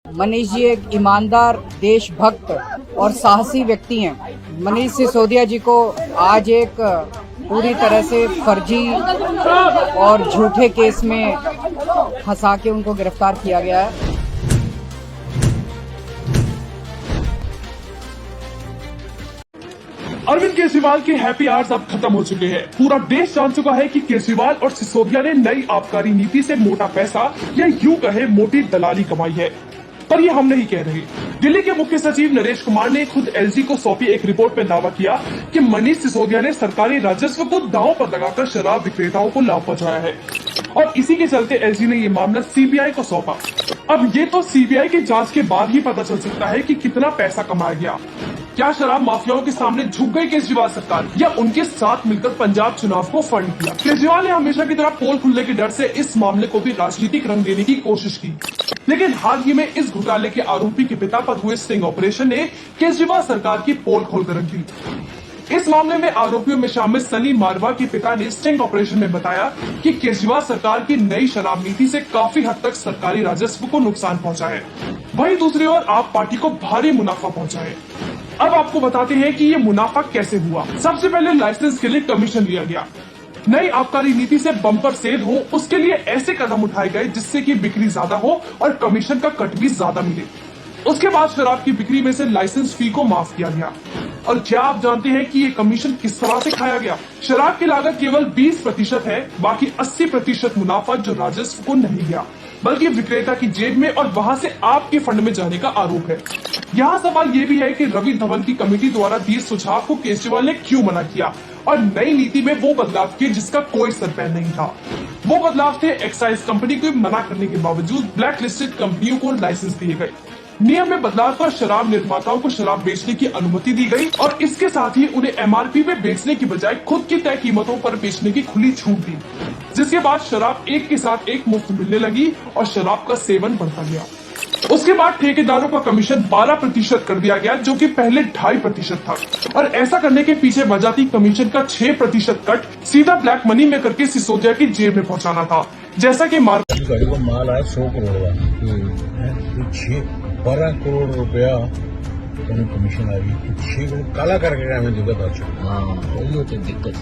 मनीष जी एक ईमानदार, देशभक्त और साहसी व्यक्ति हैं। मनीष सिसोदिया जी को आज एक पूरी तरह से फर्जी और झूठे केस में फंसा के उनको गिरफ्तार किया गया है। अरविंद केजरीवाल के हैप्पी आवर्स अब खत्म हो चुके हैं। पूरा देश जान चुका है कि केजरीवाल और सिसोदिया ने नई आबकारी नीति से मोटा पैसा या यूं कहे मोटी दलाली कमाई है। पर ये हम नहीं कह रहे। दिल्ली के मुख्य सचिव नरेश कुमार ने खुद एलजी को सौंपी एक रिपोर्ट में दावा किया कि मनीष सिसोदिया ने सरकारी राजस्व को दांव पर लगाकर शराब विक्रेताओं को लाभ पहुंचाया है और इसी के चलते एलजी ने ये मामला सीबीआई को सौंपा। अब ये तो सीबीआई की जांच के बाद ही पता चल सकता है कि कितना पैसा कमाया गया। क्या शराब माफियाओं के सामने झुक गई केजरीवाल सरकार या उनके साथ मिलकर पंजाब चुनाव को फंड किया? केजरीवाल ने हमेशा की तरह पोल खुलने के डर से इस मामले को भी राजनीतिक रंग देने की कोशिश की, लेकिन हाल ही में इस घोटाले के आरोपी के पिता पर हुए स्टिंग ऑपरेशन ने केजरीवाल सरकार की पोल खोलकर रख दी। इस मामले में आरोपियों में शामिल सनी मारवा के पिता ने स्टिंग ऑपरेशन में बताया कि केजरीवाल सरकार की नई शराब नीति से काफी हद तक सरकारी राजस्व को नुकसान पहुंचा है, वहीं दूसरी ओर आप पार्टी को भारी मुनाफा पहुंचा है। अब आपको बताते हैं कि ये मुनाफा कैसे हुआ। सबसे पहले लाइसेंस के लिए कमीशन लिया गया। नई आबकारी नीति से बम्पर सेल हो उसके लिए ऐसे कदम उठाए गए जिससे कि बिक्री ज्यादा हो और कमीशन का कट भी ज्यादा मिले। उसके बाद शराब की बिक्री में से लाइसेंस फी को माफ किया गया। और क्या आप जानते हैं कि ये कमीशन किस तरह से खाया गया? शराब की लागत केवल 20% है, बाकी 80% मुनाफा जो राजस्व को नहीं गया बल्कि विक्रेता की जेब में और वहां से आपके फंड में जाने का आरोप है। यहाँ सवाल ये भी है कि रवि धवन की कमेटी द्वारा दिए सुझाव को केजरीवाल ने क्यों मना किया और नई नीति में वो बदलाव किए जिसका कोई सर पैर नहीं था। वो बदलाव थे एक्साइज कंपनी को मना करने के बावजूद ब्लैक लिस्टेड कंपनियों को लाइसेंस दिए गए। नियम में बदलाव कर शराब निर्माताओं को शराब बेचने की अनुमति दी गई और इसके साथ ही उन्हें एमआरपी पे बेचने की बजाय खुद की तय कीमतों पर बेचने की खुली छूट दी, जिसके बाद शराब एक के साथ एक मुफ्त मिलने लगी और शराब का सेवन बढ़ता गया। उसके बाद ठेकेदारों का कमीशन 12% कर दिया गया, जो कि पहले 2.5% था और ऐसा करने के पीछे वजह थी कमीशन का 6% कट सीधा ब्लैक मनी में करके सिसोदिया की जेब में पहुंचाना था। जैसा कि माल आया 100 करोड़ का 12 करोड़ रुपया कमीशन आ गई, 6 करोड़ काला करके हमें दिक्कत आ चुकी। दिक्कत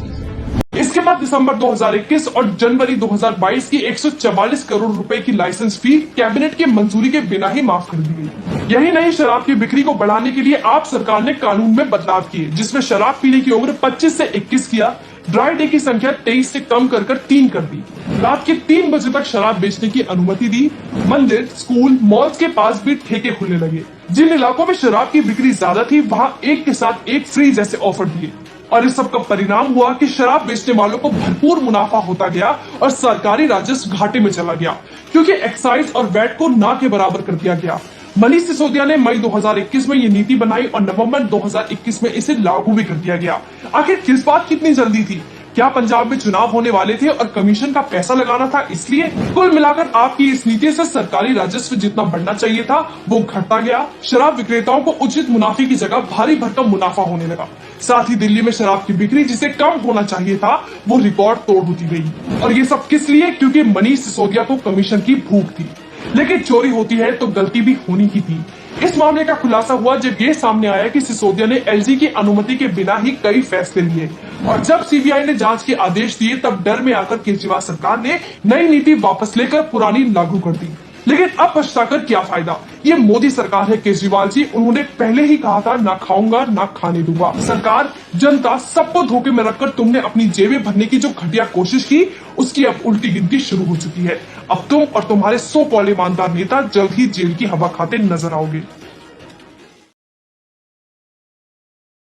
इसके बाद दिसंबर 2021 और जनवरी 2022 की 144 करोड़ रुपए की लाइसेंस फी कैबिनेट की मंजूरी के बिना ही माफ कर दी गई। यही नहीं, शराब की बिक्री को बढ़ाने के लिए आप सरकार ने कानून में बदलाव किए, जिसमें शराब पीने की उम्र 25 से 21 किया, ड्राई डे की संख्या 23 से कम कर 3 कर दी, रात के 3 बजे तक शराब बेचने की अनुमति दी। मंदिर, स्कूल, मॉल्स के पास भी ठेके खुलने लगे। जिन इलाकों में शराब की बिक्री ज्यादा थी वहां एक के साथ एक फ्री जैसे ऑफर दिए और इस सब का परिणाम हुआ कि शराब बेचने वालों को भरपूर मुनाफा होता गया और सरकारी राजस्व घाटे में चला गया, क्योंकि एक्साइज और वैट को ना के बराबर कर दिया गया। मनीष सिसोदिया ने मई 2021 में ये नीति बनाई और नवंबर 2021 में इसे लागू भी कर दिया गया। आखिर किस बात की इतनी जल्दी थी? क्या पंजाब में चुनाव होने वाले थे और कमीशन का पैसा लगाना था इसलिए? कुल मिलाकर आपकी इस नीति से सरकारी राजस्व जितना बढ़ना चाहिए था वो घटता गया। शराब विक्रेताओं को उचित मुनाफे की जगह भारी भरकम मुनाफा होने लगा। साथ ही दिल्ली में शराब की बिक्री जिसे कम होना चाहिए था वो रिकॉर्ड तोड़ होती गई। और ये सब किस लिए? क्योंकि मनीष सिसोदिया को कमीशन की भूख थी। लेकिन चोरी होती है तो गलती भी होनी ही थी। इस मामले का खुलासा हुआ जब ये सामने आया कि सिसोदिया ने एलजी की अनुमति के बिना ही कई फैसले लिए और जब सीबीआई ने जांच के आदेश दिए तब डर में आकर केजरीवाल सरकार ने नई नीति वापस लेकर पुरानी लागू कर दी। लेकिन अब पछताकर क्या फायदा? ये मोदी सरकार है केजरीवाल जी, उन्होंने पहले ही कहा था ना खाऊंगा ना खाने दूंगा। सरकार, जनता सबको धोखे में रखकर तुमने अपनी जेबें भरने की जो घटिया कोशिश की उसकी अब उल्टी गिनती शुरू हो चुकी है। अब तुम और तुम्हारे 100 ईमानदार नेता जल्द ही जेल की हवा खाते नजर आओगे।